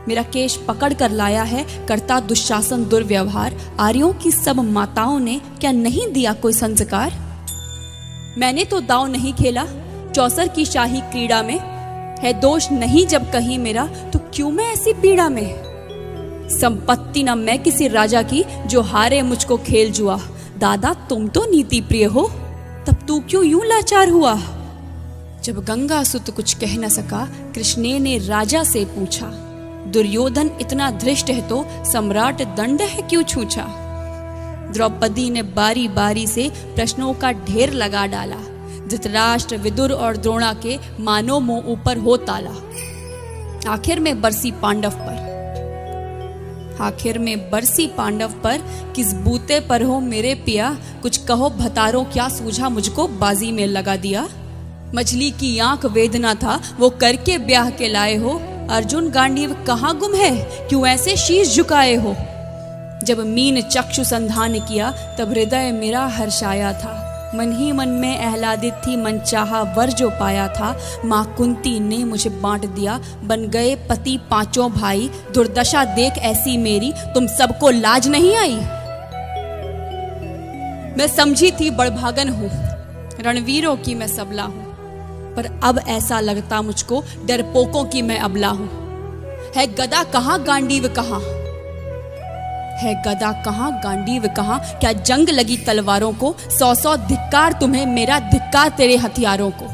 मेरा केश पकड़ कर लाया है, करता दुशासन दुर्व्यवहार। आर्यों की सब माताओं ने क्या नहीं दिया कोई संस्कार? मैंने तो दांव नहीं खेला चौसर की शाही क्रीड़ा में, है दोष नहीं जब कहीं मेरा, तो क्यों मैं ऐसी पीड़ा में? संपत्ति न मैं किसी राजा की, जो हारे मुझको खेल जुआ। दादा तुम तो नीति प्रिय हो, तब तू क्यों यूं लाचार हुआ? जब गंगा सुत कुछ कह न सका, कृष्णे ने राजा से पूछा। दुर्योधन इतना धृष्ट है तो सम्राट दंड है क्यों छूछा? द्रौपदी ने बारी बारी से प्रश्नों का ढेर लगा डाला। धृतराष्ट्र, विदुर और द्रोणा के मानो मुंह ऊपर हो ताला। आखिर में बरसी पांडव पर, किस बूते पर हो मेरे पिया? कुछ कहो भतारो क्या सूझा मुझको बाजी में लगा दिया? मछली की आंख वेदना था वो करके ब्याह के लाए हो। अर्जुन गांडीव कहाँ गुम है, क्यों ऐसे शीश झुकाए हो? जब मीन चक्षु संधान किया, तब हृदय मेरा हर्षाया था। मन ही मन में आह्लादित थी, मन चाहा वर जो पाया था। माँ कुंती ने मुझे बांट दिया, बन गए पति पांचों भाई। दुर्दशा देख ऐसी मेरी, तुम सबको लाज नहीं आई? मैं समझी थी बड़भागन हूँ, रणवीरों की मैं सबला हूँ, पर अब ऐसा लगता मुझको डरपोकों की मैं अबला हूँ। है गदा कहाँ गांडीव कहाँ, है गदा कहाँ गांडीव कहाँ? क्या जंग लगी तलवारों को? 100 धिक्कार तुम्हें, मेरा धिक्कार तेरे हथियारों को।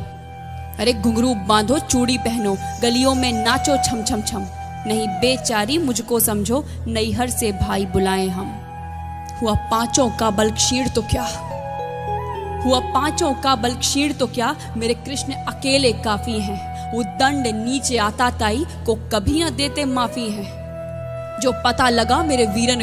अरे घुंघरू बांधो चूड़ी पहनो, गलियों में नाचो छम छम छम। नहीं बेचारी मुझको समझो, नैहर से भाई बुलाए हम। हुआ पांचों का बल क्षीण तो क्या, मेरे कृष्ण अकेले काफी हैं। वो दंड नीचे आता ताई को कभी न देते माफी है। जो पता लगा मेरे वीरन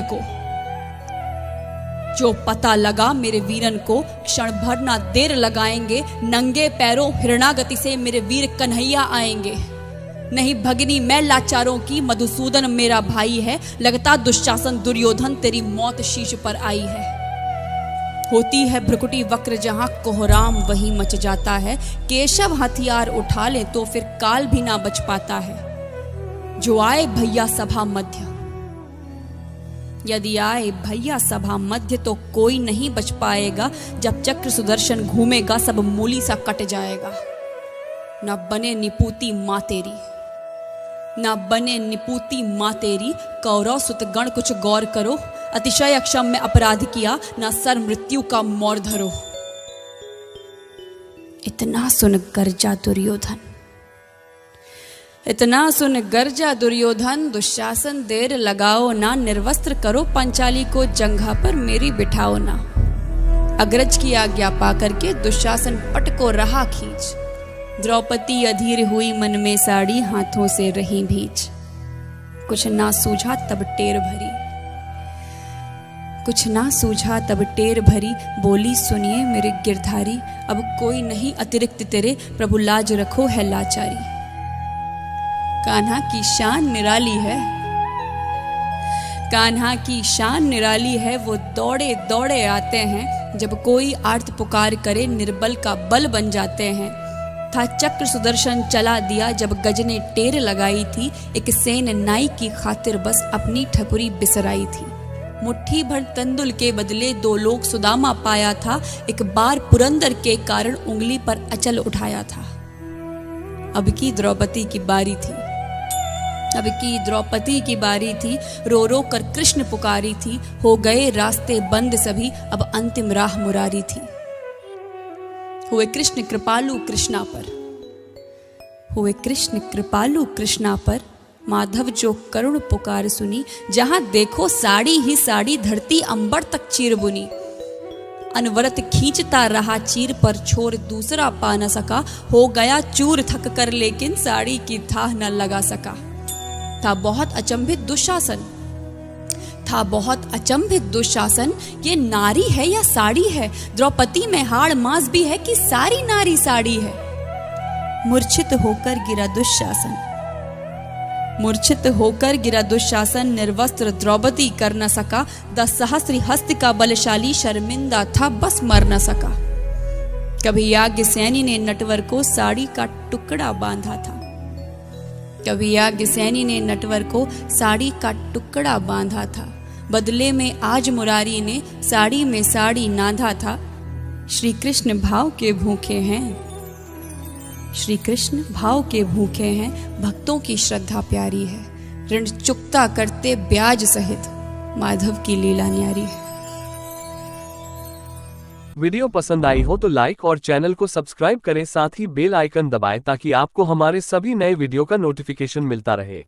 को, क्षण भर ना देर लगाएंगे। नंगे पैरों हिरणागति से मेरे वीर कन्हैया आएंगे। नहीं भगनी मैं लाचारों की, मधुसूदन मेरा भाई है। लगता दुशासन दुर्योधन तेरी मौत शीश पर आई है। होती है भ्रुकुटी वक्र जहां कोहराम वहीं मच जाता है। केशव हथियार उठा ले तो फिर काल भी ना बच पाता है। जो आए भैया सभा मध्य, यदि आए भैया सभा मध्य, तो कोई नहीं बच पाएगा। जब चक्र सुदर्शन घूमेगा, सब मूली सा कट जाएगा। न बने निपूती माँ तेरी, कौरव सुत गण कुछ गौर करो। अतिशय अक्षम में अपराध किया, ना सर मृत्यु का मोर धरो। इतना सुन गर्जा दुर्योधन, दुशासन देर लगाओ ना। निर्वस्त्र करो पंचाली को, जंघा पर मेरी बिठाओ ना। अग्रज की आज्ञा पा करके दुशासन पट को रहा खींच। द्रौपदी अधीर हुई मन में साड़ी, हाथों से रही भींच। कुछ ना सूझा तब टेर भरी, बोली सुनिए मेरे गिरधारी। अब कोई नहीं अतिरिक्त तेरे, प्रभु लाज रखो है लाचारी। कान्हा की शान निराली है, वो दौड़े दौड़े आते हैं। जब कोई आर्त पुकार करे, निर्बल का बल बन जाते हैं। था चक्र सुदर्शन चला दिया, जब गज ने टेर लगाई थी। एक सेन नाई की खातिर बस अपनी ठकुरी बिसराई थी। मुट्ठी भर तंदुल के बदले 2 लोग सुदामा पाया था। एक बार पुरंदर के कारण उंगली पर अचल उठाया था। अब की द्रौपदी की बारी थी, रो रो कर कृष्ण पुकारी थी। हो गए रास्ते बंद सभी, अब अंतिम राह मुरारी थी। हुए कृष्ण कृपालु कृष्णा पर, माधव जो करुण पुकार सुनी। जहां देखो साड़ी ही साड़ी, धरती अंबर तक चीर बुनी। अनवरत खींचता रहा चीर पर, छोर दूसरा पा न सका। हो गया चूर थक कर, लेकिन साड़ी की थाह न लगा सका। था बहुत अचंभित दुशासन, ये नारी है या साड़ी है? द्रौपदी में हाड़ मांस भी है कि सारी नारी साड़ी है? मूर्छित होकर गिरा दुशासन, निर्वस्त्र द्रौपदी कर न सका। 10 सहस्त्र हस्त का बलशाली, शर्मिंदा था बस मर न सका। कभी याज्ञसेनी ने नटवर को साड़ी का टुकड़ा बांधा था। कभी याज्ञसेनी ने नटवर को साड़ी का टुकड़ा बांधा था, बदले में आज मुरारी ने साड़ी में साड़ी नाधा था। श्री कृष्ण भाव के भूखे हैं, श्री कृष्ण भाव के भूखे हैं, भक्तों की श्रद्धा प्यारी है। ऋण चुकता करते ब्याज सहित, माधव की लीला न्यारी है। वीडियो पसंद आई हो तो लाइक और चैनल को सब्सक्राइब करें, साथ ही बेल आइकन दबाएं ताकि आपको हमारे सभी नए वीडियो का नोटिफिकेशन मिलता रहे।